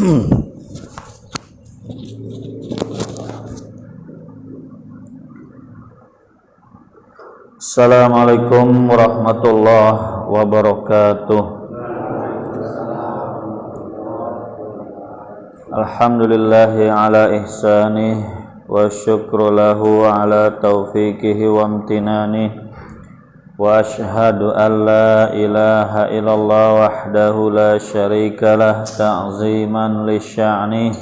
Assalamualaikum warahmatullahi wabarakatuh. Alhamdulillahi ala ihsanih wa syukru lahu ala taufiqihi wa amtinanih. Wa ashhadu an la ilaha illallah wahdahu la syarikalah ta'ziman li sya'nih.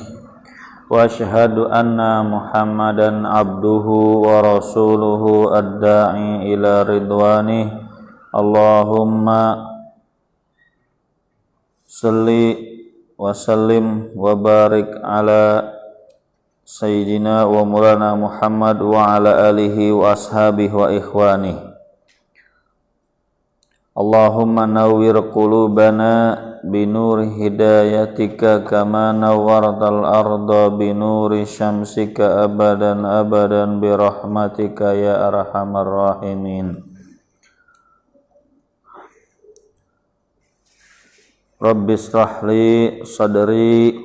Wa ashhadu anna Muhammadan abduhu wa rasuluhu ad-da'i ila ridwanih. Allahumma salli wa sallim wa barik ala sayyidina wa maulana Muhammad wa ala alihi wa ashabihi wa ikhwanih. Allahumma nawwir qulubana binuri hidayatika kama nawwartal arda binuri syamsika abadan abadan birahmatika ya arhamar rahimin. Rabbi shrah li sadri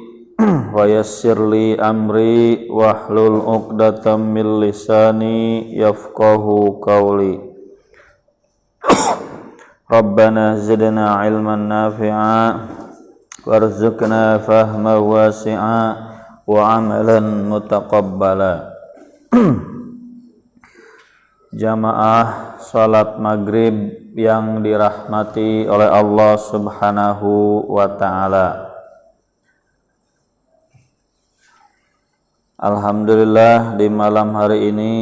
wa yassir li amri wahlul 'uqdatam min lisani yafqahu qawli. Rabbana zidna ilman nafi'a warzuqna fahma wasi'a wa amalan mutaqabbala. Jamaah salat maghrib yang dirahmati oleh Allah subhanahu wa ta'ala, alhamdulillah di malam hari ini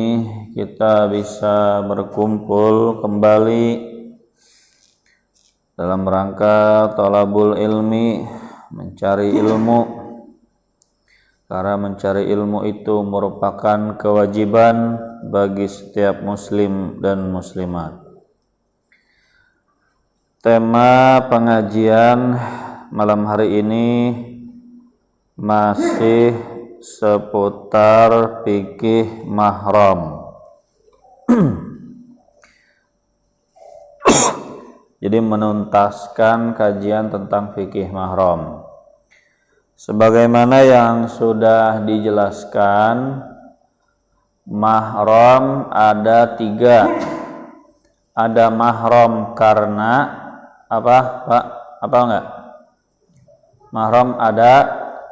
kita bisa berkumpul kembali dalam rangka thalabul ilmi, mencari ilmu, karena mencari ilmu itu merupakan kewajiban bagi setiap muslim dan muslimat. Tema pengajian malam hari ini masih seputar fikih mahram. Jadi menuntaskan kajian tentang fikih mahram. Sebagaimana yang sudah dijelaskan, mahram ada 3. Ada mahram karena apa, Pak? Apa enggak? Mahram ada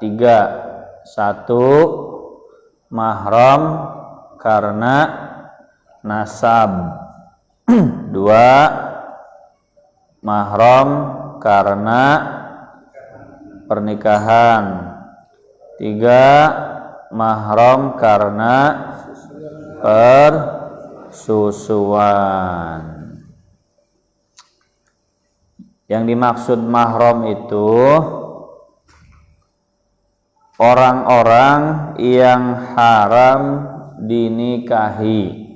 3. 1, mahram karena nasab. 2, mahram karena pernikahan. 3, mahram karena persusuan. Yang dimaksud mahram itu orang-orang yang haram dinikahi.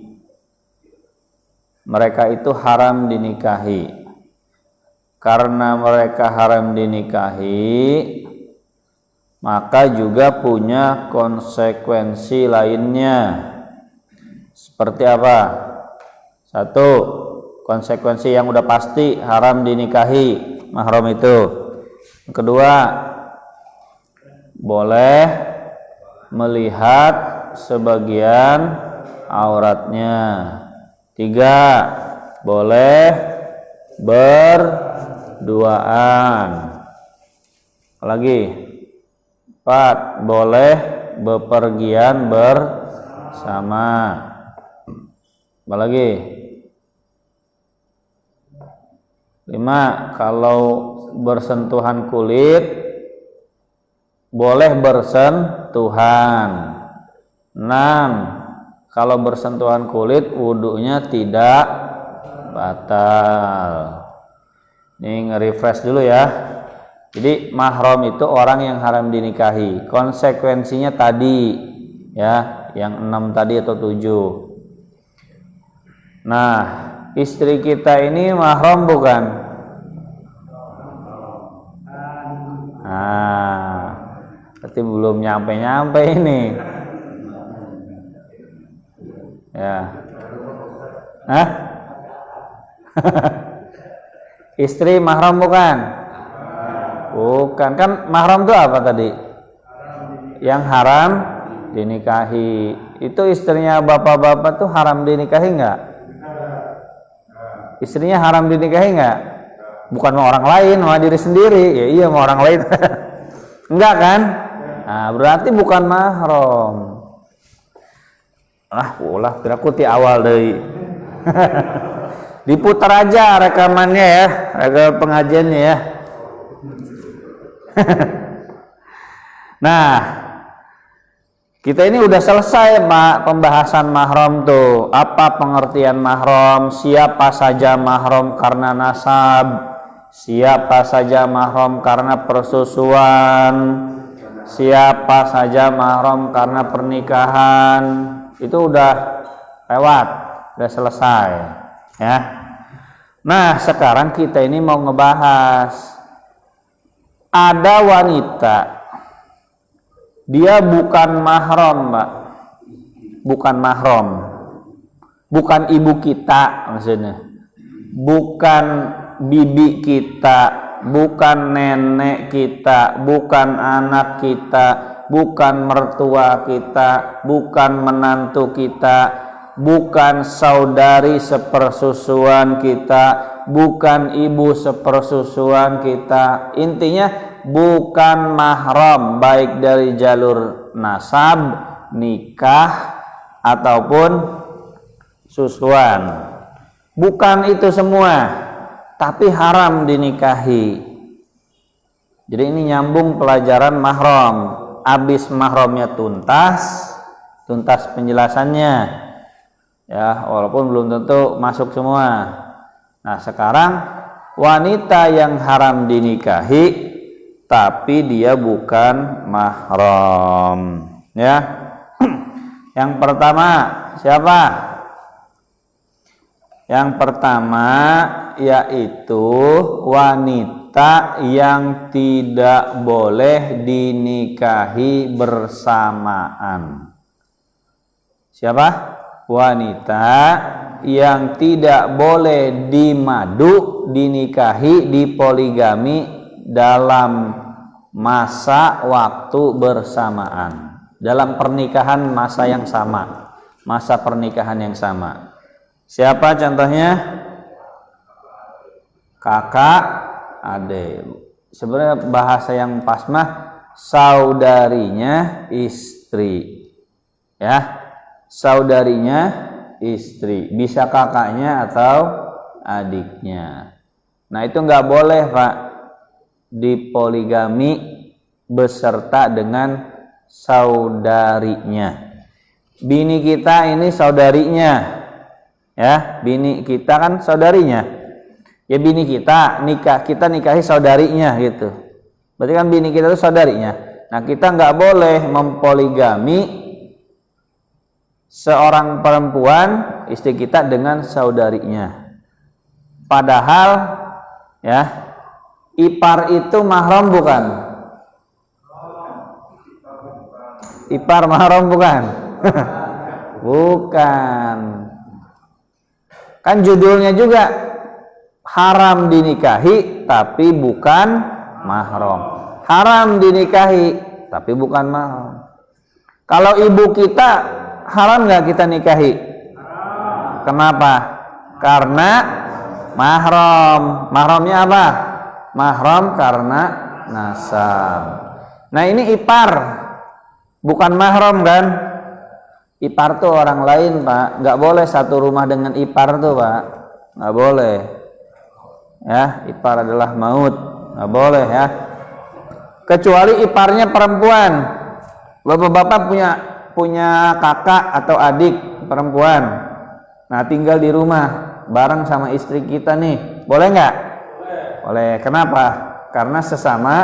Mereka itu haram dinikahi. Karena mereka haram dinikahi, maka juga punya konsekuensi lainnya. Seperti apa? 1, konsekuensi yang udah pasti haram dinikahi mahram itu. Yang kedua, boleh melihat sebagian auratnya. 3, boleh berduaan. Lagi 4, boleh bepergian bersama. Apa lagi? 5, kalau bersentuhan kulit boleh bersentuhan. 6, kalau bersentuhan kulit wudunya tidak batal. Ini nge-refresh dulu ya. Jadi mahram itu orang yang haram dinikahi. Konsekuensinya tadi ya, yang 6 tadi atau 7. Nah, istri kita ini mahram bukan? Nah, berarti belum nyampe-nyampe ini. Ya. Hah? Istri mahram bukan? Bukan, kan mahram itu apa tadi? Yang haram dinikahi. Itu istrinya bapak-bapak tuh haram dinikahi enggak? Istrinya haram dinikahi enggak? Bukan sama orang lain, sama diri sendiri. Ya iya, sama orang lain. Enggak kan? Nah, berarti bukan mahram. Ulah kira-kira ti awal deui. Diputar aja rekamannya ya, rekaman pengajiannya ya. Nah, kita ini udah selesai Pak pembahasan mahram tuh. Apa pengertian mahram? Siapa saja mahram karena nasab? Siapa saja mahram karena persusuan? Siapa saja mahram karena pernikahan? Itu udah lewat, udah selesai ya. Nah, sekarang kita ini mau ngebahas ada wanita, dia bukan mahram, Mbak. Bukan mahram. Bukan ibu kita maksudnya. Bukan bibi kita, bukan nenek kita, bukan anak kita, bukan mertua kita, bukan menantu kita, bukan saudari sepersusuan kita, bukan ibu sepersusuan kita. Intinya bukan mahram baik dari jalur nasab, nikah ataupun susuan. Bukan itu semua, tapi haram dinikahi. Jadi ini nyambung pelajaran mahram. Abis mahramnya tuntas penjelasannya. Ya, walaupun belum tentu masuk semua. Nah, sekarang wanita yang haram dinikahi tapi dia bukan mahram, ya. Yang pertama siapa? Yang pertama yaitu wanita yang tidak boleh dinikahi bersamaan. Siapa? Wanita yang tidak boleh dimadu, dinikahi, dipoligami dalam masa waktu bersamaan, dalam pernikahan masa yang sama, masa pernikahan yang sama. Siapa contohnya? Kakak, adik. Sebenarnya bahasa yang pas mah saudarinya istri, ya, saudarinya istri, bisa kakaknya atau adiknya. Nah, itu nggak boleh Pak dipoligami beserta dengan saudarinya. Bini kita ini saudarinya, ya, bini kita kan saudarinya. Ya bini kita nikahi saudarinya gitu. Berarti kan bini kita itu saudarinya. Nah, kita nggak boleh mempoligami seorang perempuan istri kita dengan saudarinya. Padahal ya, ipar itu mahram bukan? Ipar mahram bukan? Bukan. Kan judulnya juga haram dinikahi tapi bukan mahram. Haram dinikahi tapi bukan mahram. Kalau ibu kita haram nggak kita nikahi? Kenapa? Karena mahram. Mahramnya apa? Mahram karena nasab. Nah, ini ipar bukan mahram kan? Ipar tuh orang lain Pak. Nggak boleh satu rumah dengan ipar tuh Pak. Nggak boleh. Ya, ipar adalah maut, nggak boleh ya. Kecuali iparnya perempuan. Bapak-bapak punya kakak atau adik perempuan. Nah, tinggal di rumah bareng sama istri kita nih, boleh nggak? Boleh. Kenapa? Karena sesama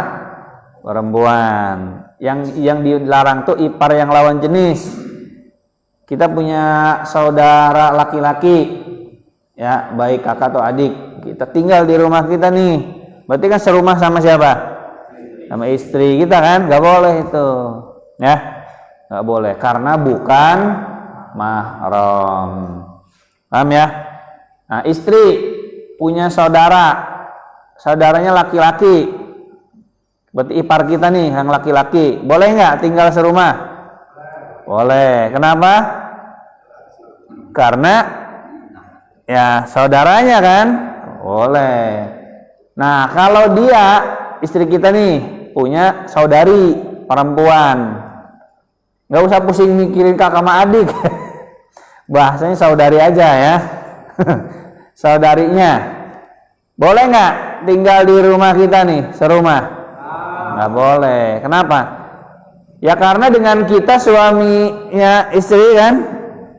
perempuan. Yang dilarang tuh ipar yang lawan jenis. Kita punya saudara laki-laki, ya, baik kakak atau adik. Kita tinggal di rumah kita nih, berarti kan serumah sama siapa? Sama istri kita kan? Gak boleh itu, ya, gak boleh karena bukan mahram. Paham ya? Nah, istri punya saudaranya laki-laki, Berarti ipar kita nih yang laki-laki, boleh nggak tinggal serumah? Boleh. Kenapa? Karena ya saudaranya kan? Boleh. Nah, kalau dia istri kita nih punya saudari perempuan, nggak usah pusing mikirin kakak sama adik. Bahasanya saudari aja ya. Saudarinya boleh nggak tinggal di rumah kita nih serumah? Nggak boleh. Kenapa? Ya karena dengan kita suaminya istri kan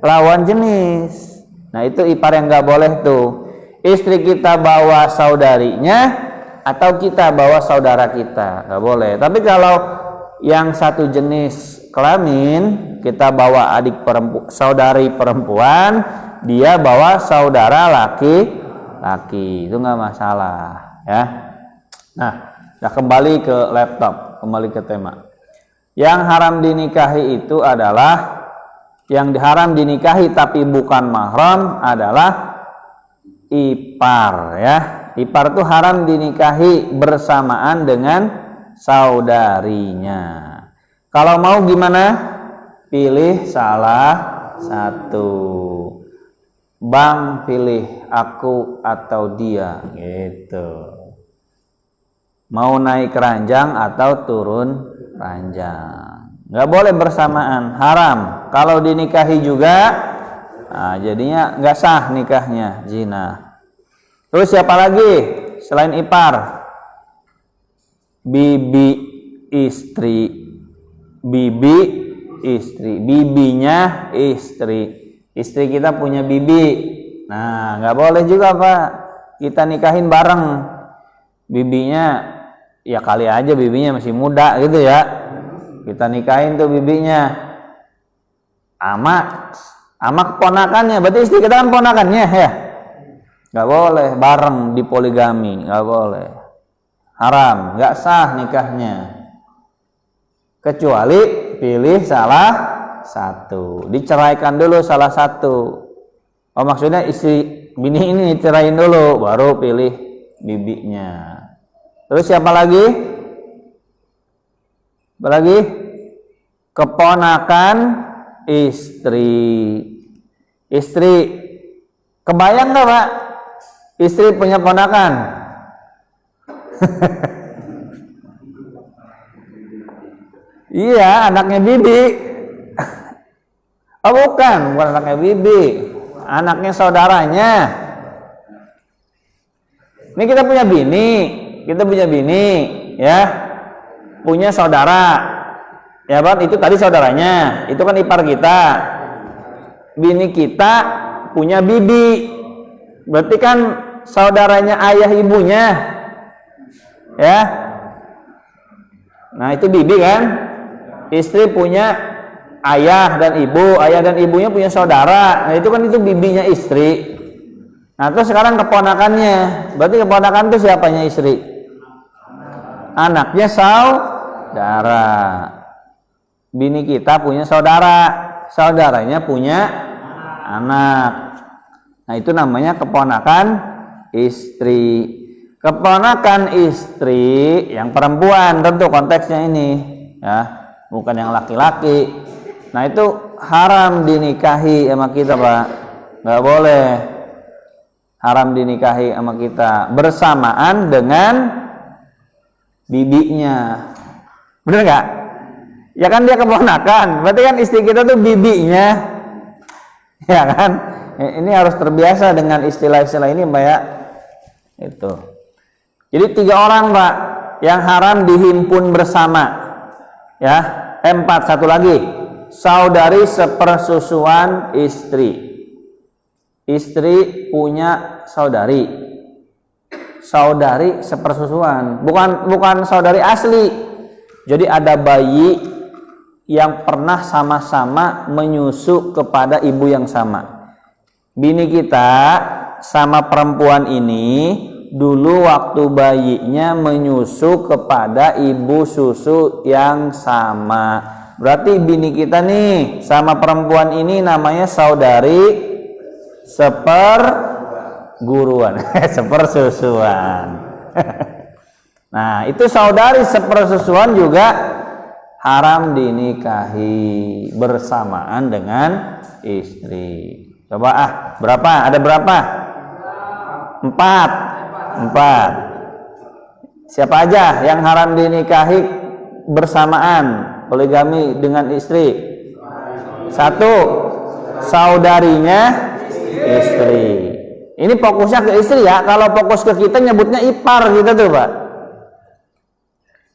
lawan jenis. Nah itu ipar yang nggak boleh tuh. Istri kita bawa saudarinya atau kita bawa saudara kita, nggak boleh. Tapi kalau yang satu jenis kelamin, kita bawa adik saudari perempuan, dia bawa saudara laki-laki, itu nggak masalah ya. Nah, kembali ke laptop, kembali ke tema. Yang haram dinikahi itu adalah, yang haram dinikahi tapi bukan mahram adalah ipar ya. Ipar itu haram dinikahi bersamaan dengan saudarinya. Kalau mau gimana? Pilih salah satu. Bang, pilih aku atau dia gitu. Mau naik ranjang atau turun ranjang. Nggak boleh bersamaan, haram. Kalau dinikahi juga, nah jadinya nggak sah nikahnya, zina. Terus siapa lagi selain ipar? Bibi istri, bibi istri, bibinya istri. Istri kita punya bibi. Nah, nggak boleh juga Pak. Kita nikahin bareng. Bibinya, ya kali aja bibinya masih muda gitu ya. Kita nikahin tuh bibinya. Ama keponakannya. Berarti istri kita kan ponakannya ya. Nggak boleh bareng di poligami. Nggak boleh. Haram. Nggak sah nikahnya. Kecuali pilih salah satu, diceraikan dulu salah satu. Oh maksudnya istri bini ini ceraiin dulu, baru pilih bibinya. Terus siapa lagi? Apa lagi? Keponakan istri. Istri, kebayang nggak Pak? Istri punya ponakan? Iya, anaknya bibi. Oh bukan anaknya bibi, anaknya saudaranya. Ini kita punya bini, ya, punya saudara, ya Pak. Itu tadi saudaranya, itu kan ipar kita. Bini kita punya bibi, berarti kan saudaranya ayah ibunya, ya. Nah itu bibi kan. Istri punya ayah dan ibu, ayah dan ibunya punya saudara. Nah itu kan itu bibinya istri. Nah terus sekarang keponakannya, berarti keponakan itu siapanya istri? Anaknya saudara. Bini kita punya saudara, saudaranya punya anak. Nah itu namanya keponakan istri. Keponakan istri yang perempuan tentu konteksnya ini ya, bukan yang laki-laki. Nah itu haram dinikahi sama kita Pak, nggak boleh. Haram dinikahi sama kita bersamaan dengan bibinya, bener nggak? Ya kan dia keponakan, berarti kan istri kita tuh bibinya, ya kan? Ini harus terbiasa dengan istilah-istilah ini Pak ya. Itu. Jadi 3 orang Pak yang haram dihimpun bersama, ya. 4, satu lagi. Saudari sepersusuan istri. Istri punya saudari. Saudari sepersusuan, bukan saudari asli. Jadi ada bayi yang pernah sama-sama menyusu kepada ibu yang sama. Bini kita sama perempuan ini dulu waktu bayinya menyusu kepada ibu susu yang sama. Berarti bini kita nih sama perempuan ini namanya saudari seperguruan, sepersusuan. Nah, itu saudari sepersusuan juga haram dinikahi bersamaan dengan istri. Coba berapa? Ada berapa? 4. Siapa aja yang haram dinikahi bersamaan poligami dengan istri? 1, saudarinya istri. Ini fokusnya ke istri ya. Kalau fokus ke kita nyebutnya ipar gitu tuh, Pak.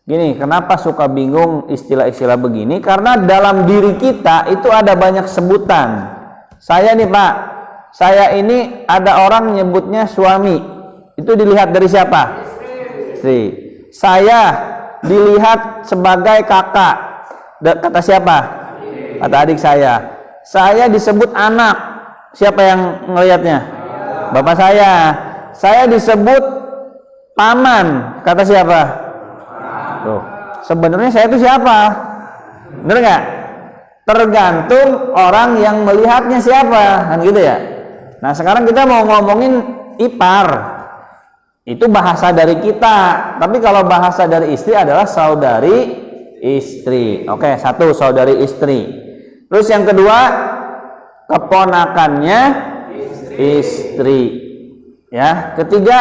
Gini, kenapa suka bingung istilah-istilah begini? Karena dalam diri kita itu ada banyak sebutan. Saya nih, Pak, saya ini ada orang nyebutnya suami. Itu dilihat dari siapa? Istri. Saya dilihat sebagai kakak. Kata siapa? Kata adik saya. Saya disebut anak. Siapa yang ngelihatnya? Bapak saya. Saya disebut paman. Kata siapa? Tuh. Sebenarnya saya itu siapa? Bener nggak? Tergantung orang yang melihatnya siapa, kan gitu ya. Nah, sekarang kita mau ngomongin ipar. Itu bahasa dari kita. Tapi kalau bahasa dari istri adalah saudari istri. Oke, 1 saudari istri. Terus yang kedua, keponakannya istri. Ya, ketiga,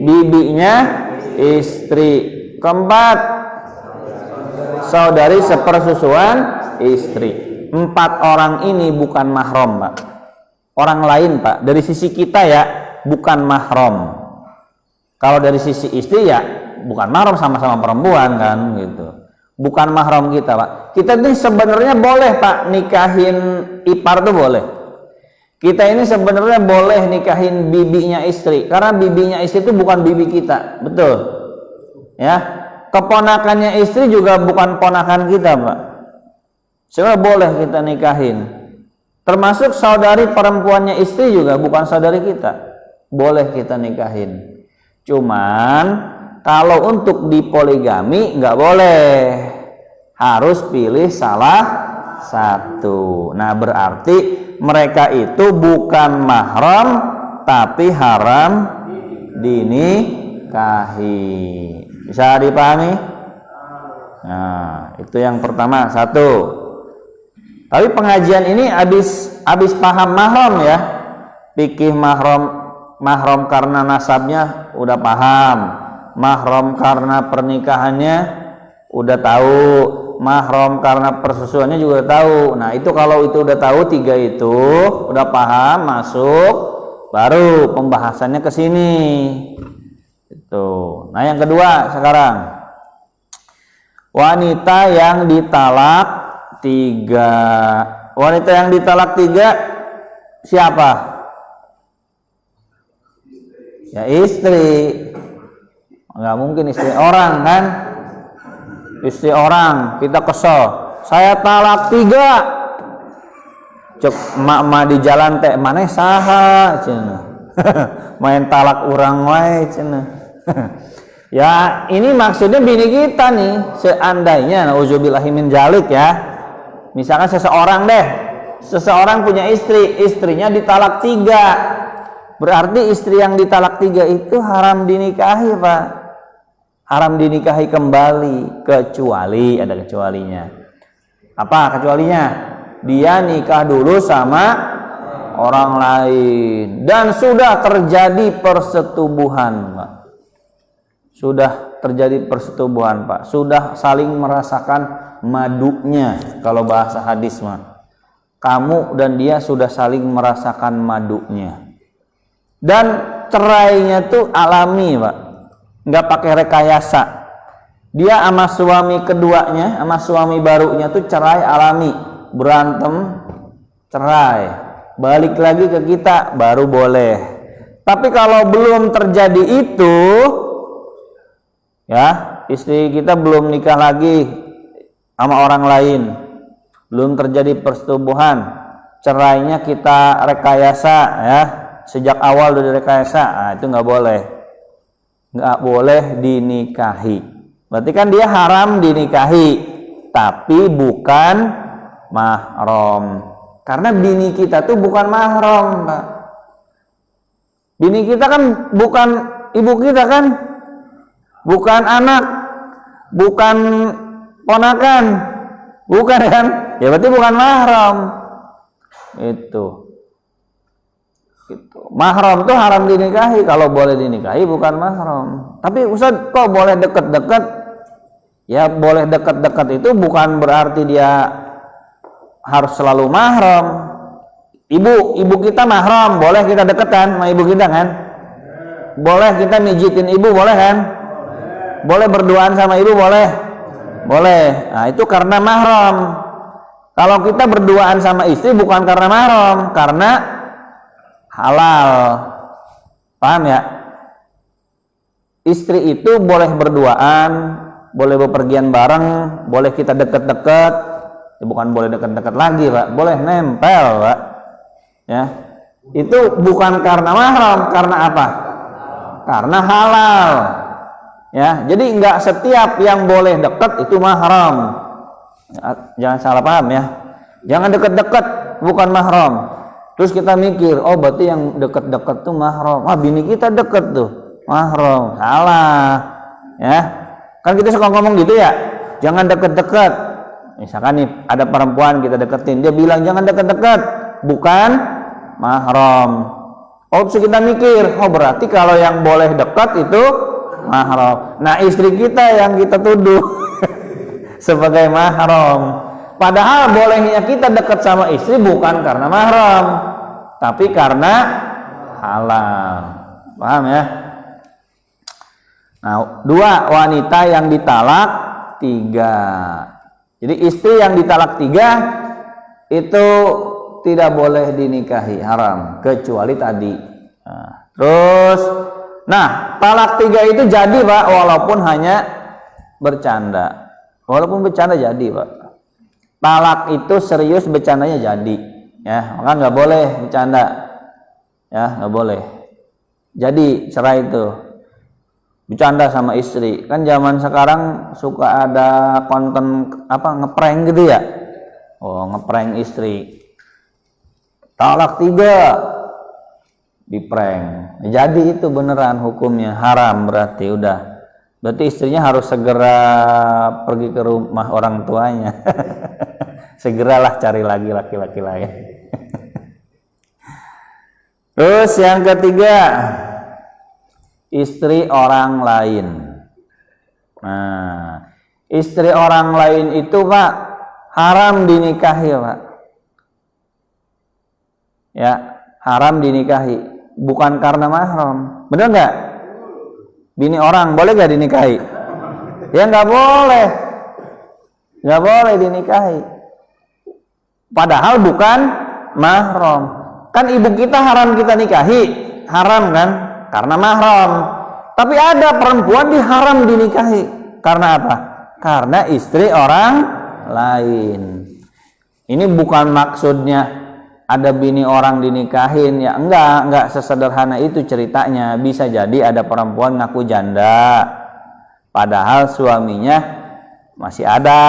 bibinya istri. Keempat, saudari sepersusuan istri. 4 orang ini bukan mahram, Pak. Orang lain, Pak, dari sisi kita ya, bukan mahram. Kalau dari sisi istri ya bukan mahram, sama-sama perempuan kan gitu. Bukan mahram kita, Pak. Kita ini sebenarnya boleh, Pak, nikahin ipar tuh boleh. Kita ini sebenarnya boleh nikahin bibinya istri, karena bibinya istri itu bukan bibi kita, betul? Ya, keponakannya istri juga bukan ponakan kita, Pak. Sebenarnya boleh kita nikahin. Termasuk saudari perempuannya istri juga bukan saudari kita, boleh kita nikahin. Cuman kalau untuk dipoligami nggak boleh, harus pilih salah satu. Nah, berarti mereka itu bukan mahram tapi haram dinikahi. Bisa dipahami? Nah, itu yang pertama, 1. Tapi pengajian ini habis paham mahram ya. Fikih mahram karena nasabnya udah paham. Mahram karena pernikahannya udah tahu. Mahram karena persusuannya juga tahu. Nah, itu kalau itu udah tahu 3 itu, udah paham, masuk, baru pembahasannya ke sini. Itu. Nah, yang kedua sekarang. Wanita yang ditalak 3. Wanita yang ditalak 3 siapa? Ya istri. Enggak mungkin istri orang kan? Istri orang, kita kesel, saya talak 3. Cek emak-emak di jalan teh maneh saha cenah. Main talak urang wae cenah. Ya, ini maksudnya bini kita nih, seandainya nauzubillahi min dzalik ya. Misalkan seseorang punya istri, istrinya ditalak 3. Berarti istri yang ditalak 3 itu haram dinikahi, Pak. Haram dinikahi kembali, kecuali, ada kecualinya. Apa kecualinya? Dia nikah dulu sama orang lain dan sudah terjadi persetubuhan, Pak. Sudah terjadi persetubuhan, Pak. Sudah saling merasakan madunya, kalau bahasa hadis mah. Kamu dan dia sudah saling merasakan madunya. Dan cerainya tuh alami, Pak. Nggak pakai rekayasa. Dia sama suami keduanya, sama suami barunya tuh cerai alami, berantem, cerai, balik lagi ke kita baru boleh. Tapi kalau belum terjadi itu, ya istri kita belum nikah lagi sama orang lain, belum terjadi persetubuhan, cerainya kita rekayasa ya, sejak awal udah direkayasa, nah, itu nggak boleh. Nggak boleh dinikahi. Berarti kan dia haram dinikahi, tapi bukan mahram. Karena bini kita tuh bukan mahram, Pak. Bini kita kan bukan ibu kita kan, bukan anak, bukan ponakan, bukan kan? Ya berarti bukan mahram. Itu. Mahram itu haram dinikahi. Kalau boleh dinikahi bukan mahram. Tapi Ustaz kok boleh deket-deket? Ya boleh deket-deket itu bukan berarti dia harus selalu mahram. Ibu kita mahram, boleh kita deketan sama ibu kita kan? Boleh kita mijitin ibu, boleh kan? Boleh berduaan sama ibu, boleh? Boleh. Nah itu karena mahram. Kalau kita berduaan sama istri bukan karena mahram, karena halal. Paham ya? Istri itu boleh berduaan, boleh bepergian bareng, boleh kita deket-deket. Ya, bukan boleh deket-deket lagi, Pak. Boleh nempel, Pak. Ya. Itu bukan karena mahram, karena apa? Karena halal. Ya, jadi nggak setiap yang boleh dekat itu mahram. Jangan salah paham ya. Jangan dekat-dekat bukan mahram. Terus kita mikir, oh berarti yang dekat-dekat tuh mahram. Ah, bini kita dekat tuh, mahram. Salah. Ya. Kan kita suka ngomong gitu ya. Jangan dekat-dekat. Misalkan nih ada perempuan kita deketin, dia bilang jangan dekat-dekat, bukan mahram. Oh, terus kita mikir, oh berarti kalau yang boleh dekat itu mahram. Nah, istri kita yang kita tuduh sebagai mahram. Padahal bolehnya kita dekat sama istri bukan karena mahram, tapi karena halal. Paham ya? Nah, 2 wanita yang ditalak 3. Jadi istri yang ditalak 3 itu tidak boleh dinikahi, haram, kecuali tadi. Nah, talak 3 itu jadi, Pak, walaupun hanya bercanda. Walaupun bercanda jadi, Pak. Talak itu serius, bercandanya jadi. Ya, maka nggak boleh bercanda. Ya, nggak boleh. Jadi cerai itu. Bercanda sama istri. Kan zaman sekarang suka ada konten ngeprank gitu ya. Oh, ngeprank istri. Talak 3 di prank. Jadi itu beneran hukumnya haram, berarti udah. Berarti istrinya harus segera pergi ke rumah orang tuanya. Segeralah cari lagi laki-laki lain. Terus yang ketiga, istri orang lain. Nah, istri orang lain itu, Pak, haram dinikahi, Pak. Ya, haram dinikahi, bukan karena mahram. Benar nggak? Bini orang boleh nggak dinikahi? Ya nggak boleh, nggak boleh dinikahi. Padahal bukan mahram. Kan ibu kita haram kita nikahi, haram kan? Karena mahram. Tapi ada perempuan diharam dinikahi. Karena apa? Karena istri orang lain. Ini bukan maksudnya ada bini orang dinikahin, ya enggak sesederhana itu ceritanya. Bisa jadi ada perempuan ngaku janda, padahal suaminya masih ada,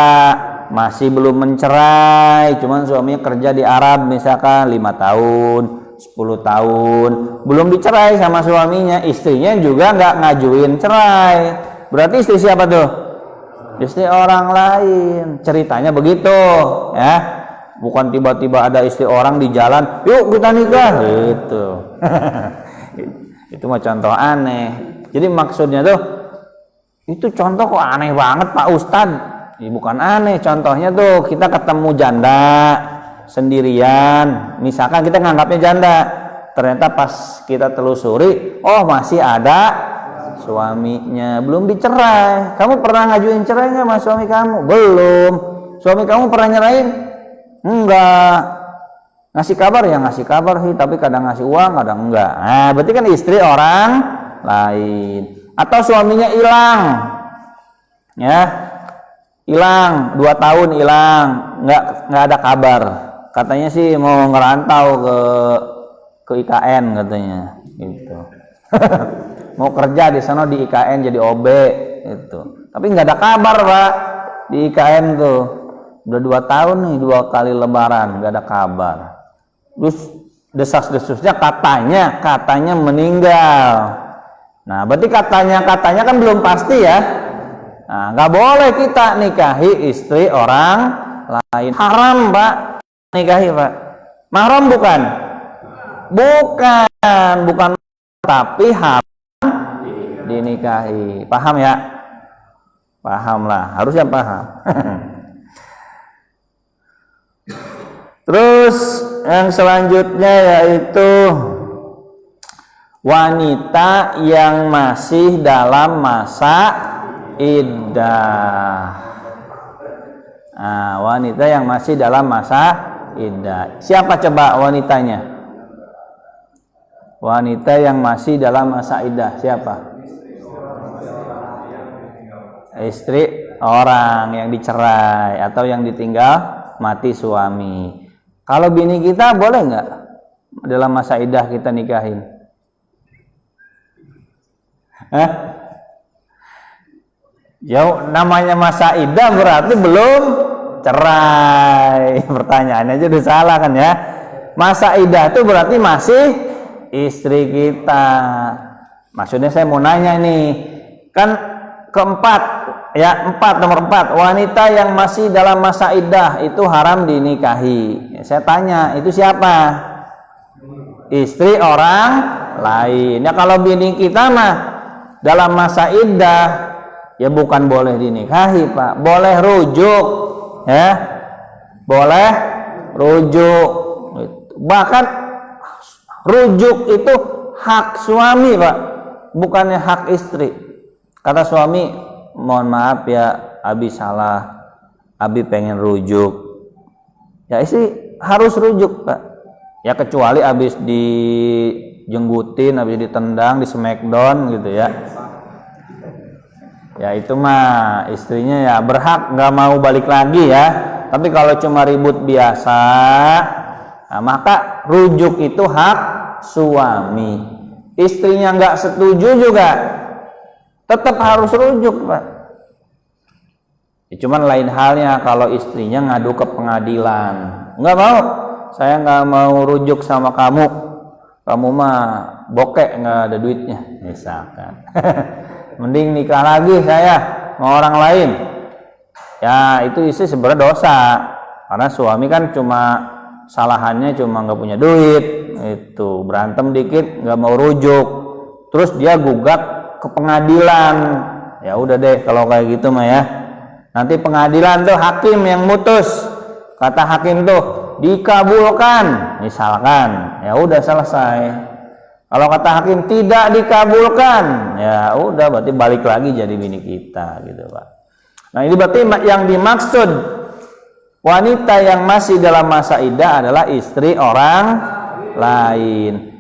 masih belum mencerai, cuman suaminya kerja di Arab misalkan 5 tahun, 10 tahun, belum dicerai sama suaminya, istrinya juga nggak ngajuin cerai. Berarti istri siapa tuh? Istri orang lain. Ceritanya begitu, ya. Bukan tiba-tiba ada istri orang di jalan, yuk kita nikah, gitu. Itu mah contoh aneh. Jadi maksudnya tuh, itu contoh kok aneh banget Pak Ustadz. Ya, bukan aneh, contohnya tuh kita ketemu janda sendirian, misalkan kita nganggapnya janda, ternyata pas kita telusuri, oh masih ada suaminya, belum dicerai. Kamu pernah ngajuin cerai nggak sama suami kamu? Belum. Suami kamu pernah nyerain? Enggak. Ngasih kabar ya ngasih kabar sih, tapi kadang ngasih uang, kadang enggak. Nah, berarti kan istri orang lain. Atau suaminya hilang, ya, hilang 2 tahun hilang, nggak ada kabar. Katanya sih mau ngerantau ke IKN katanya, gitu. Mau kerja di sana di IKN jadi OB, gitu. Tapi nggak ada kabar Pak di IKN tuh. Udah 2 tahun nih, 2 kali lebaran nggak ada kabar. Terus desas-desusnya katanya meninggal. Nah, berarti katanya kan belum pasti ya. Nah, nggak boleh kita nikahi istri orang lain. Haram, Pak. Nikahi, Pak. Mahram bukan? Bukan, tapi haram dinikahi. Paham ya? Paham lah, harusnya paham. Terus yang selanjutnya yaitu wanita yang masih dalam masa iddah. Nah, wanita yang masih dalam masa iddah. Siapa coba wanitanya? Wanita yang masih dalam masa iddah siapa? Istri orang yang dicerai atau yang ditinggal mati suami. Kalau bini kita boleh nggak dalam masa iddah kita nikahin? Ya, namanya masa iddah berarti belum cerai. Pertanyaannya aja udah salah kan ya. Masa iddah itu berarti masih istri kita. Maksudnya saya mau nanya nih, kan nomor 4, wanita yang masih dalam masa iddah itu haram dinikahi. Saya tanya, itu siapa? Istri orang lain. Ya kalau bini kita mah dalam masa iddah, ya bukan boleh dinikahi, Pak. Boleh rujuk, ya. Boleh rujuk. Bahkan rujuk itu hak suami, Pak. Bukannya hak istri. Kata suami, mohon maaf ya, Abi salah, Abi pengen rujuk. Ya istri harus rujuk, Pak. Ya kecuali habis dijenggutin, habis ditendang, di smackdown gitu ya. Ya itu mah istrinya ya berhak nggak mau balik lagi ya. Tapi kalau cuma ribut biasa, nah, maka rujuk itu hak suami. Istrinya nggak setuju juga tetap harus rujuk, Pak. Ya, cuman lain halnya kalau istrinya ngadu ke pengadilan, nggak mau, saya nggak mau rujuk sama kamu mah bokek, nggak ada duitnya misalkan. Mending nikah lagi saya sama orang lain. Ya itu istri sebenarnya dosa, karena suami kan cuma salahannya cuma nggak punya duit, itu berantem dikit nggak mau rujuk, terus dia gugat ke pengadilan. Ya udah deh kalau kayak gitu mah ya, nanti pengadilan tuh hakim yang mutus, kata hakim tuh dikabulkan misalkan, ya udah selesai. Kalau kata hakim tidak dikabulkan, ya udah berarti balik lagi jadi bini kita gitu, Pak. Nah ini berarti yang dimaksud wanita yang masih dalam masa iddah adalah istri orang lain.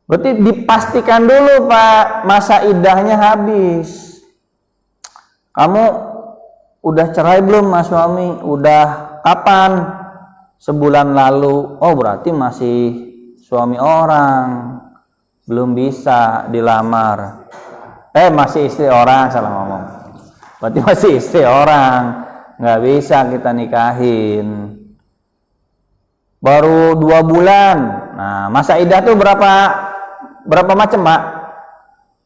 Berarti dipastikan dulu, Pak, masa iddahnya habis. Kamu udah cerai belum mas suami? Udah. Kapan? Sebulan lalu. Oh berarti masih suami orang, belum bisa dilamar. Masih istri orang, salah ngomong. Berarti masih istri orang, nggak bisa kita nikahin. Baru 2 bulan. Nah masa iddah tuh berapa macam, Pak?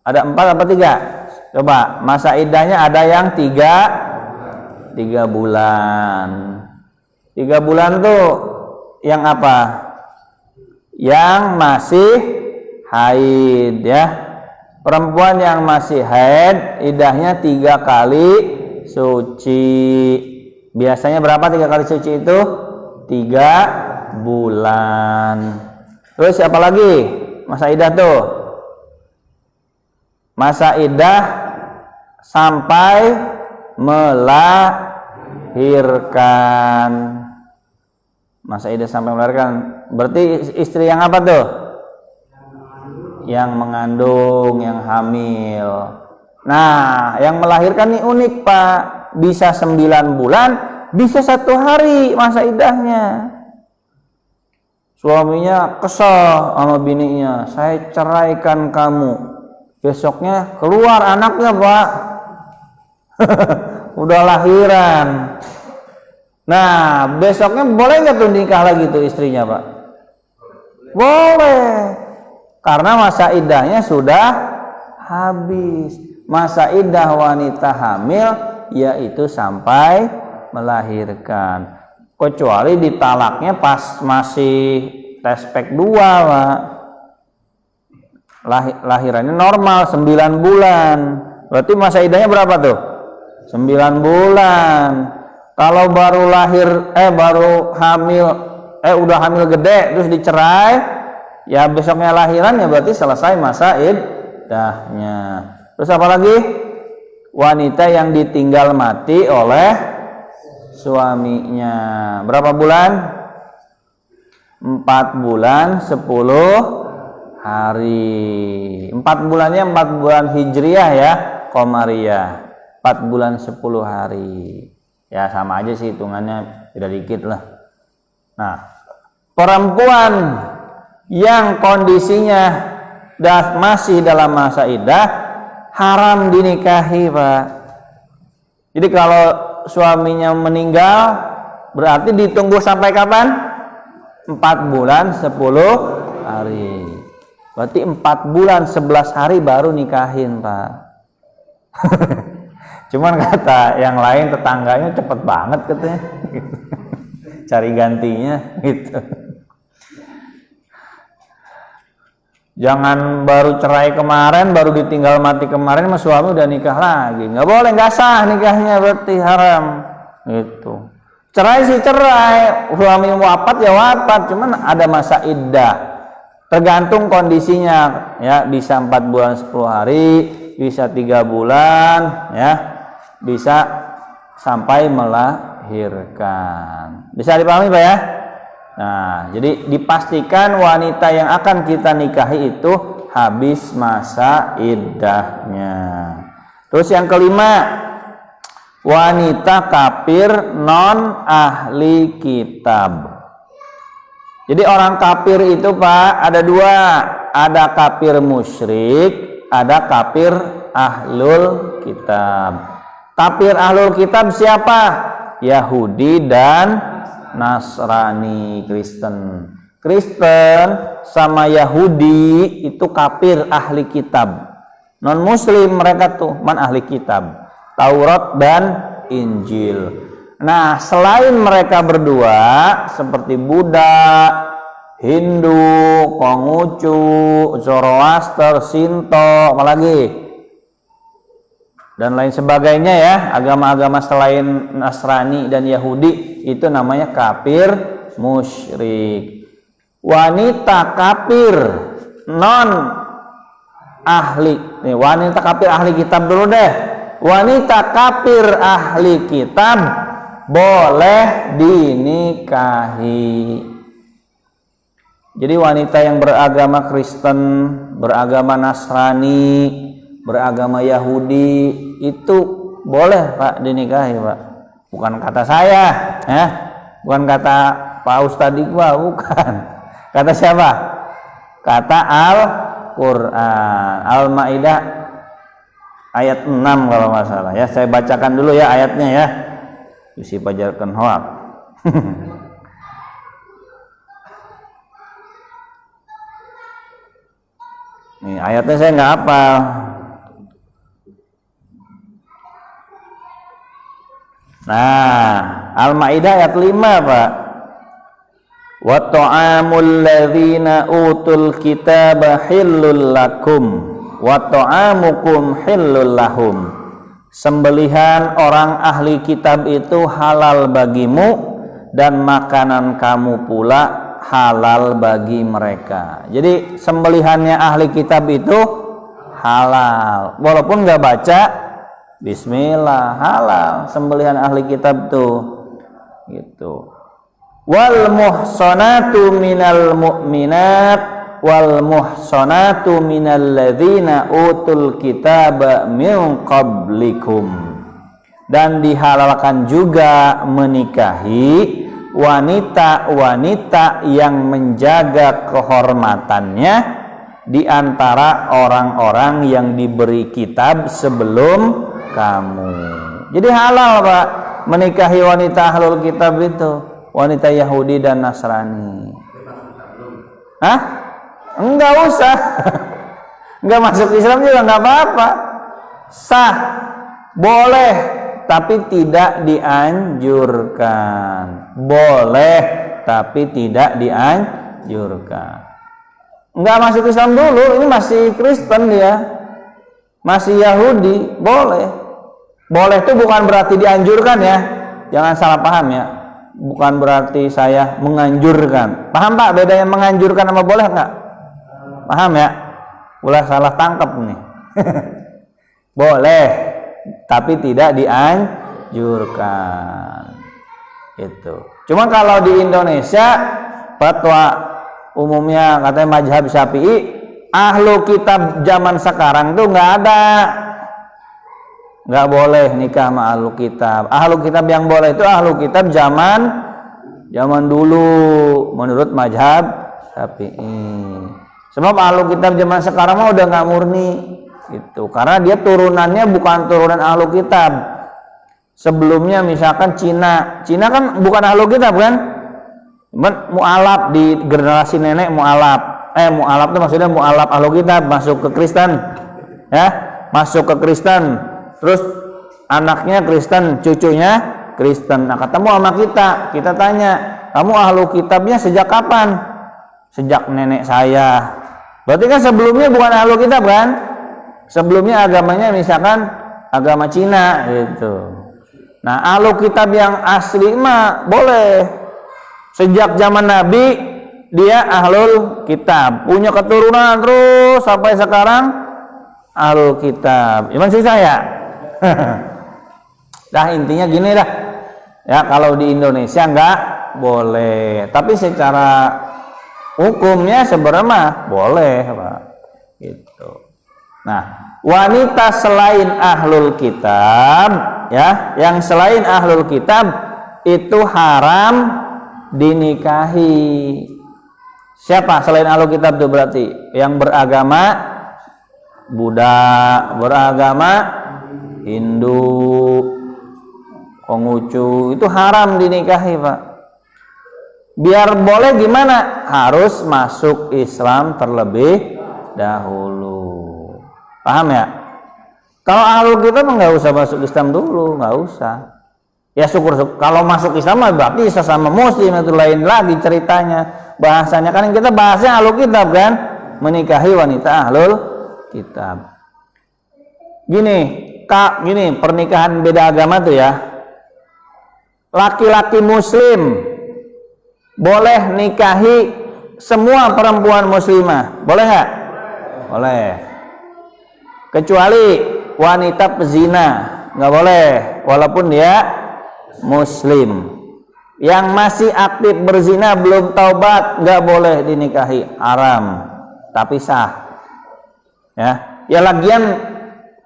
Ada 4 apa 3? Coba, masa iddahnya ada yang 3 bulan. 3 bulan tuh yang apa? Yang masih haid ya. Perempuan yang masih haid iddahnya 3 kali suci. Biasanya berapa 3 kali suci itu? 3 bulan. Terus siapa lagi? Masa iddah tuh, masa iddah sampai melahirkan. Masa iddah sampai melahirkan berarti istri yang apa tuh? Yang mengandung, yang hamil. Nah yang melahirkan nih unik, Pak. Bisa 9 bulan, bisa 1 hari masa iddahnya. Suaminya kesal sama bininya, saya ceraikan kamu. Besoknya keluar anaknya, Pak. Udah lahiran. Nah besoknya boleh nggak tuh nikah lagi tuh istrinya, Pak? Boleh, karena masa iddahnya sudah habis. Masa iddah wanita hamil yaitu sampai melahirkan. Kecuali ditalaknya pas masih respek 2, Pak. Lahirannya normal 9 bulan. Berarti masa iddahnya berapa tuh? 9 bulan. Kalau baru lahir baru hamil udah hamil gede terus dicerai, ya besoknya lahiran ya berarti selesai masa iddahnya. Terus apa lagi? Wanita yang ditinggal mati oleh suaminya. Berapa bulan? 4 bulan 10 hari. 4 bulannya 4 bulan hijriah ya, qamariyah. 4 bulan 10 hari. Ya sama aja sih hitungannya, beda dikit lah. Nah, perempuan yang kondisinya masih dalam masa iddah haram dinikahi, Pak. Jadi kalau suaminya meninggal berarti ditunggu sampai kapan? 4 bulan 10 hari. Berarti 4 bulan 11 hari baru nikahin, Pak. Cuman kata yang lain tetangganya cepet banget katanya. Cari gantinya gitu. Jangan baru cerai kemarin, baru ditinggal mati kemarin, mas suami udah nikah lagi. Nggak boleh, nggak sah nikahnya, berarti haram. Gitu. Cerai sih cerai, suami wafat ya wafat, cuman ada masa iddah. Tergantung kondisinya, ya bisa 4 bulan 10 hari, bisa 3 bulan, ya bisa sampai melahirkan. Bisa dipahami, Pak ya? Nah, jadi dipastikan wanita yang akan kita nikahi itu habis masa iddahnya. Terus yang kelima, wanita kafir non ahli kitab. Jadi orang kafir itu, Pak, ada 2, ada kafir musyrik, ada kafir ahlul kitab. Kafir ahlul kitab siapa? Yahudi dan Nasrani, Kristen. Kristen sama Yahudi itu kafir ahli kitab. Non muslim mereka tuh man ahli kitab, Taurat dan Injil. Nah, selain mereka berdua seperti Buddha, Hindu, Konghucu, Zoroaster, Shinto, apalagi dan lain sebagainya ya, agama-agama selain Nasrani dan Yahudi itu namanya kafir musyrik. Wanita kafir non ahli, nih wanita kafir ahli kitab dulu deh. Wanita kafir ahli kitab boleh dinikahi. Jadi wanita yang beragama Kristen, beragama Nasrani, beragama Yahudi itu boleh, Pak, dinikahi, Pak. Bukan kata saya, ya. Bukan kata Pak Ustadz Iqbal, bukan. Kata siapa? Kata Al-Qur'an, Al-Maidah ayat 6 kalau nggak salah ya. Saya bacakan dulu ya ayatnya ya. Isi pajarkan hoak. Nih ayatnya saya nggak hafal. Nah, Al-Maidah ayat 5, Pak. Wa ta'amul ladzina utul kitaba hillul lakum wa ta'amukum hillul lahum. Sembelihan orang ahli kitab itu halal bagimu dan makanan kamu pula halal bagi mereka. Jadi sembelihannya ahli kitab itu halal. Walaupun nggak baca bismillah, halal sembelihan ahli kitab tuh gitu. Wal muhsanatu minal mu'minat wal muhsanatu minal ladzina utul kitaba min qablikum. Dan dihalalkan juga menikahi wanita-wanita yang menjaga kehormatannya di antara orang-orang yang diberi kitab sebelum kamu. Jadi halal, Pak, menikahi wanita ahlul kitab itu, wanita Yahudi dan Nasrani. Hah? Enggak usah. nggak masuk Islam juga nggak apa-apa, sah, boleh, tapi tidak dianjurkan. Boleh, tapi tidak dianjurkan. Nggak masuk Islam dulu, ini masih Kristen dia, masih Yahudi, boleh. Boleh itu bukan berarti dianjurkan ya, jangan salah paham ya. Bukan berarti saya menganjurkan. Paham Pak bedanya menganjurkan sama boleh nggak? Paham ya? Ulah salah tangkap nih. Boleh, tapi tidak dianjurkan. Itu. Cuma kalau di Indonesia fatwa umumnya katanya mazhab Syafi'i, ahlu kitab zaman sekarang tuh nggak ada, nggak boleh nikah sama ahlu kitab. Ahlu kitab yang boleh itu ahlu kitab zaman dulu menurut mazhab Syafi'i. Sebab ahlu kitab zaman sekarang mah udah nggak murni gitu, karena dia turunannya bukan turunan ahlu kitab. Sebelumnya misalkan Cina kan bukan ahlu kitab kan, mu'alaf di generasi nenek mu'alaf itu maksudnya mu'alaf ahlu kitab, masuk ke Kristen ya, masuk ke Kristen, terus anaknya Kristen, cucunya Kristen. Nah ketemu sama kita tanya, kamu ahlu kitabnya sejak kapan? Sejak nenek saya. Berarti kan sebelumnya bukan ahlu kitab kan, sebelumnya agamanya misalkan agama Cina gitu. Nah ahlu kitab yang asli mah boleh, sejak zaman Nabi dia ahlul kitab, punya keturunan terus sampai sekarang ahlul kitab. Iman sih saya. Dah intinya gini dah ya, kalau di Indonesia nggak boleh, tapi secara hukumnya sebenarnya boleh Pak gitu. Nah wanita selain ahlul kitab ya, yang selain ahlul kitab itu haram dinikahi. Siapa selain ahlul kitab itu? Berarti yang beragama Buddha, beragama Hindu, Konghucu, itu haram dinikahi Pak. Biar boleh gimana? Harus masuk Islam terlebih dahulu. Paham ya? Kalau ahlul kitab nggak usah masuk Islam dulu, nggak usah. Ya syukur kalau masuk Islam berarti sesama muslim, itu lain lagi ceritanya. Bahasanya kan kita bahasnya ahlul kitab kan, menikahi wanita ahlul kitab. Gini pernikahan beda agama tuh ya. Laki-laki muslim boleh nikahi semua perempuan muslimah, boleh nggak? Boleh. Kecuali wanita pezina nggak boleh, walaupun dia muslim. Yang masih aktif berzina belum taubat nggak boleh dinikahi, haram. Tapi sah. Ya lagian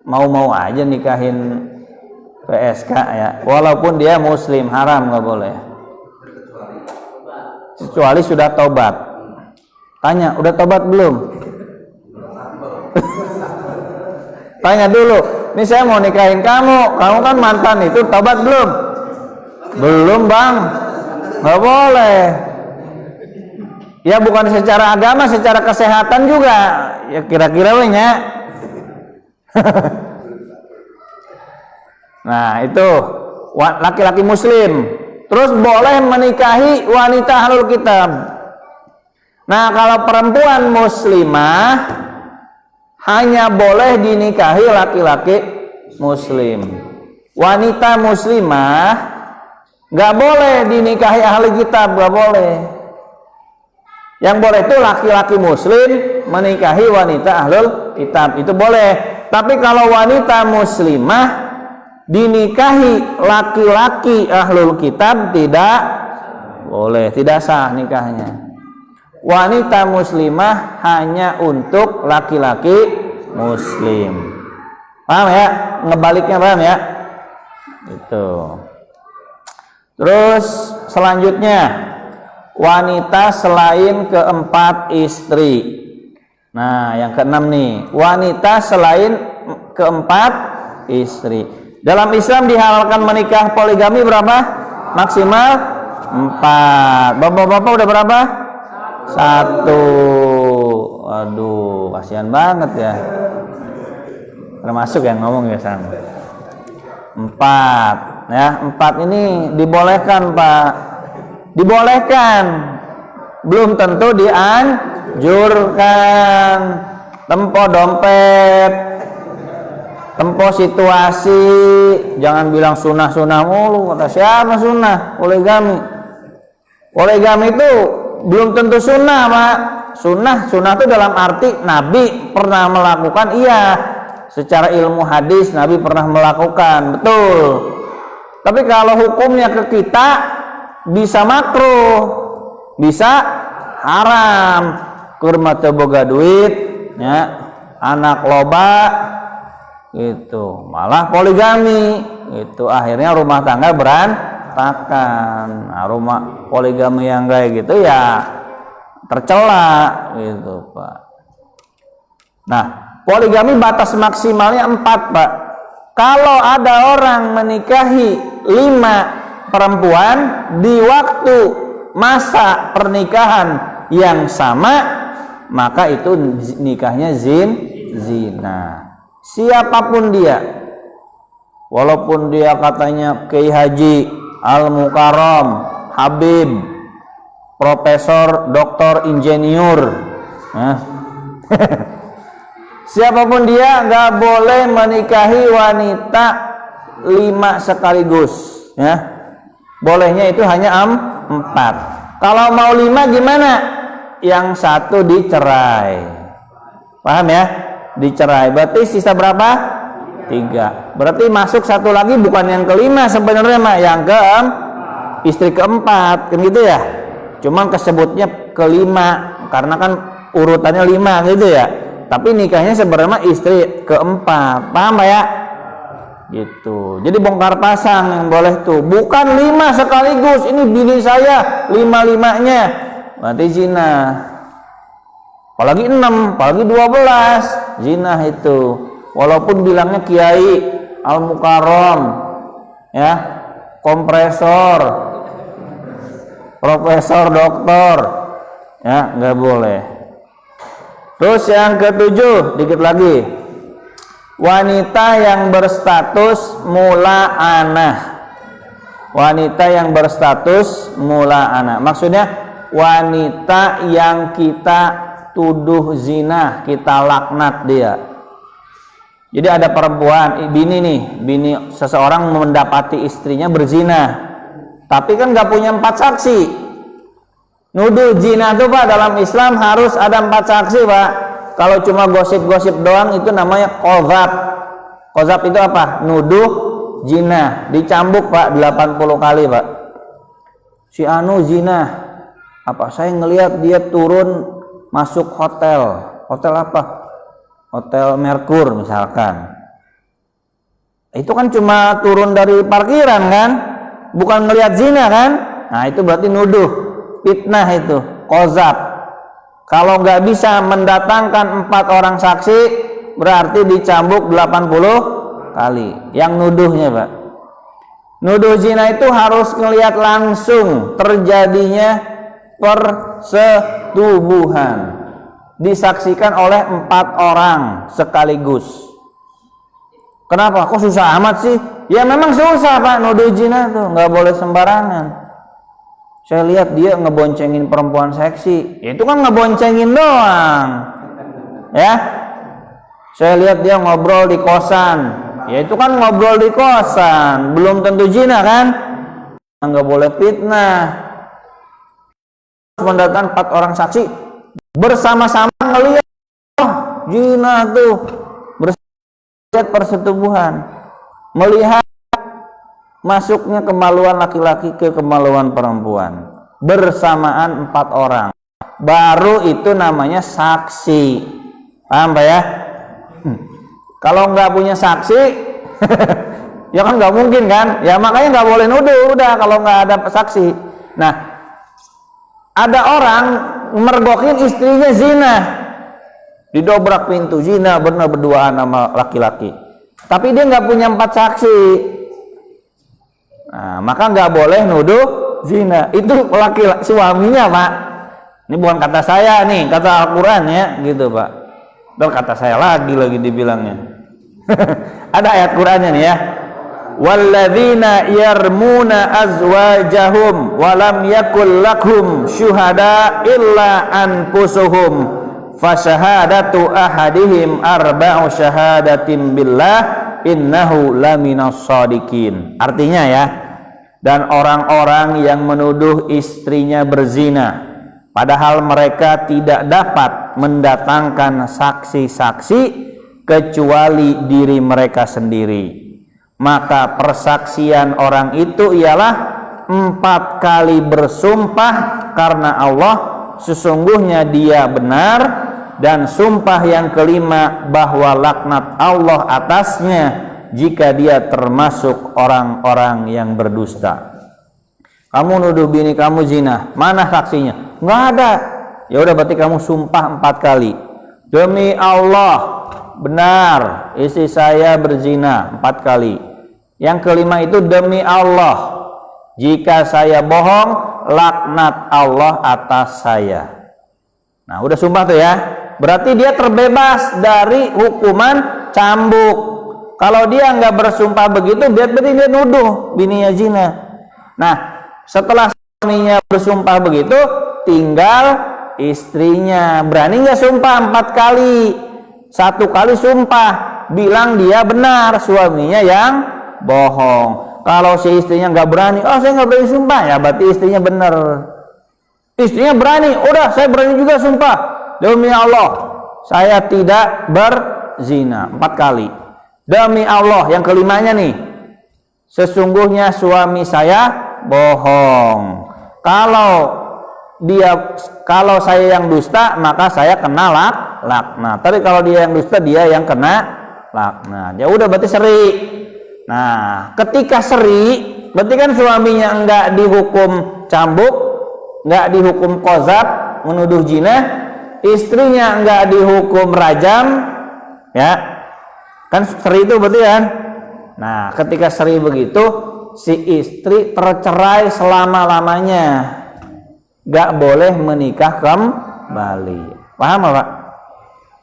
mau aja nikahin PSK ya, walaupun dia muslim, haram, nggak boleh. Kecuali sudah taubat. Tanya, udah taubat belum? Tanya dulu, ini saya mau nikahin kamu kan mantan itu, taubat belum? Belum bang, nggak boleh. Ya bukan secara agama, secara kesehatan juga. Ya kira-kira wenya. Nah itu laki-laki muslim. Terus boleh menikahi wanita ahlul kitab. Nah kalau perempuan muslimah hanya boleh dinikahi laki-laki muslim. Wanita muslimah nggak boleh dinikahi ahli kitab, nggak boleh. Yang boleh itu laki-laki muslim menikahi wanita ahlul kitab, itu boleh. Tapi kalau wanita muslimah dinikahi laki-laki ahlul kitab tidak boleh, tidak sah nikahnya. Wanita muslimah hanya untuk laki-laki muslim. Paham ya? Ngebaliknya paham ya? Itu. Terus selanjutnya wanita selain keempat istri. Nah, yang keenam nih, wanita selain keempat istri. Dalam Islam dihalalkan menikah poligami berapa? Maksimal 4. Bapak-bapak udah berapa? 1. Aduh, kasihan banget ya. Termasuk yang ngomong ya Sang. 4 ya, 4 ini dibolehkan Pak. Dibolehkan. Belum tentu dianjurkan. Tempo dompet, tempo situasi, jangan bilang sunnah-sunnah mulu. Kata siapa sunnah? Poligami. Poligami itu belum tentu sunnah Pak. Sunnah itu dalam arti Nabi pernah melakukan, iya. Secara ilmu hadis Nabi pernah melakukan, betul. Tapi kalau hukumnya ke kita, bisa makruh, bisa haram. Kurma teu boga duit, ya, anak loba, gitu. Malah poligami, itu akhirnya rumah tangga berantakan. Nah, rumah poligami yang kayak gitu ya tercela, gitu Pak. Nah, poligami batas maksimalnya 4 Pak. Kalau ada orang menikahi 5 perempuan di waktu masa pernikahan yang sama, maka itu nikahnya zina. Siapapun dia, walaupun dia katanya Kiai Haji Al-Mukarram, Habib, Profesor, Doktor, Insinyur, siapapun dia nggak boleh menikahi wanita 5 sekaligus, ya. Bolehnya itu hanya 4. Kalau mau 5 gimana? Yang 1 dicerai, paham ya? Dicerai, berarti sisa berapa? 3. Berarti masuk 1 lagi, bukan yang kelima sebenarnya mah, yang istri keempat, kan gitu ya. Cuman kesebutnya kelima karena kan urutannya 5 gitu ya. Tapi nikahnya sebenarnya istri keempat, paham Pak ya? Gitu. Jadi bongkar pasang yang boleh tuh, bukan 5 sekaligus. Ini bini saya 5-5-nya, berarti zina. Apalagi 6, apalagi 12, zina itu. Walaupun bilangnya Kiai Al-Mukarram, ya, kompresor, profesor, doktor, ya, nggak boleh. Terus yang ke-7, dikit lagi, wanita yang berstatus mula'anah. Wanita yang berstatus mula'anah, maksudnya wanita yang kita tuduh zina, kita laknat dia. Jadi ada perempuan, bini seseorang mendapati istrinya berzina, tapi kan nggak punya 4 saksi. Nuduh zina itu Pak, dalam Islam harus ada 4 saksi Pak. Kalau cuma gosip-gosip doang itu namanya qadzab. Qadzab itu apa? Nuduh zina, dicambuk Pak 80 kali Pak. Si anu zina, apa? Saya ngelihat dia turun masuk hotel. Hotel apa? Hotel Merkur misalkan. Itu kan cuma turun dari parkiran kan, bukan ngelihat zina kan. Nah itu berarti nuduh, fitnah, itu qadzab. Kalau nggak bisa mendatangkan 4 orang saksi, berarti dicambuk 80 kali yang nuduhnya Pak. Nuduh zina itu harus ngelihat langsung terjadinya persetubuhan, disaksikan oleh 4 orang sekaligus. Kenapa? Kok susah amat sih? Ya memang susah Pak, nuduh zina tuh nggak boleh sembarangan. Saya lihat dia ngeboncengin perempuan seksi, ya itu kan ngeboncengin doang, ya. Saya lihat dia ngobrol di kosan, ya itu kan ngobrol di kosan, belum tentu zina kan? Nggak boleh fitnah. Mendatangkan 4 orang saksi bersama-sama ngelihat zina tuh, melihat persetubuhan, melihat masuknya kemaluan laki-laki ke kemaluan perempuan bersamaan 4 orang, baru itu namanya saksi. Paham Pak ya? Kalau nggak punya saksi ya kan nggak mungkin kan, ya makanya nggak boleh nuduh udah kalau nggak ada saksi. Nah, ada orang mergokin istrinya zina, didobrak pintu zina, benar berduaan sama laki-laki, tapi dia nggak punya 4 saksi. Nah, maka nggak boleh nuduh zina. Itu suaminya Pak. Ini bukan kata saya nih, kata Al-Quran ya, gitu Pak. Kata saya lagi dibilangnya. Ada ayat Qur'annya nih ya. Walladzina yarmuna azwajahum wa lam yakul lakum syuhada illa anfusuhum fasyahadatu ahadihim arba'u syahadatin billah innahu laminas shadiqin. Artinya ya, dan orang-orang yang menuduh istrinya berzina padahal mereka tidak dapat mendatangkan saksi-saksi kecuali diri mereka sendiri, maka persaksian orang itu ialah 4 kali bersumpah karena Allah sesungguhnya dia benar, dan sumpah yang kelima bahwa laknat Allah atasnya jika dia termasuk orang-orang yang berdusta. Kamu nuduh bini kamu zina, mana saksinya? Nggak ada. Ya udah, berarti kamu sumpah 4 kali. Demi Allah benar istri saya berzina 4 kali. Yang kelima itu demi Allah, jika saya bohong laknat Allah atas saya. Nah udah sumpah tuh ya, berarti dia terbebas dari hukuman cambuk. Kalau dia nggak bersumpah begitu, berarti dia nuduh bininya zina. Nah setelah suaminya bersumpah begitu, tinggal istrinya. Berani nggak sumpah 4 kali? 1 kali sumpah bilang dia benar, suaminya yang bohong. Kalau si istrinya nggak berani, saya nggak berani sumpah, ya berarti istrinya benar. Istrinya berani, udah saya berani juga sumpah, demi Allah saya tidak berzina 4 kali. Demi Allah, yang kelimanya nih, sesungguhnya suami saya bohong. Kalau saya yang dusta, maka saya kena laknat. Tapi kalau dia yang dusta, dia yang kena laknat. Ya udah, berarti seri. Nah, ketika seri, berarti kan suaminya enggak dihukum cambuk, enggak dihukum qazaf, menuduh zina, istrinya enggak dihukum rajam, ya. Kan seri itu berarti kan. Nah, ketika seri begitu, si istri tercerai selama-lamanya. Gak boleh menikah kembali. Paham Pak?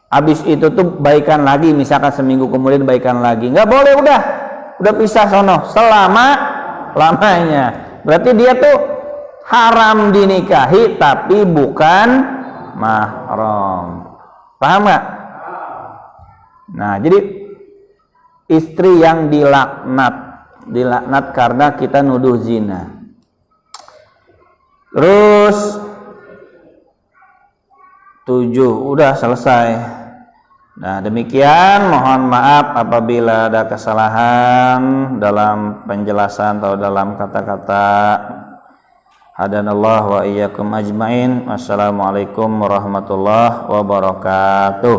Habis itu tuh baikan lagi, misalkan seminggu kemudian baikan lagi. Gak boleh, udah pisah sono selama-lamanya. Berarti dia tuh haram dinikahi tapi bukan mahram. Paham gak? Nah, jadi istri yang dilaknat karena kita nuduh zina. Terus 7 udah selesai. Nah demikian, mohon maaf apabila ada kesalahan dalam penjelasan atau dalam kata-kata. Hadanallah wa iyyakum ajmain. Wassalamualaikum warahmatullahi wabarakatuh.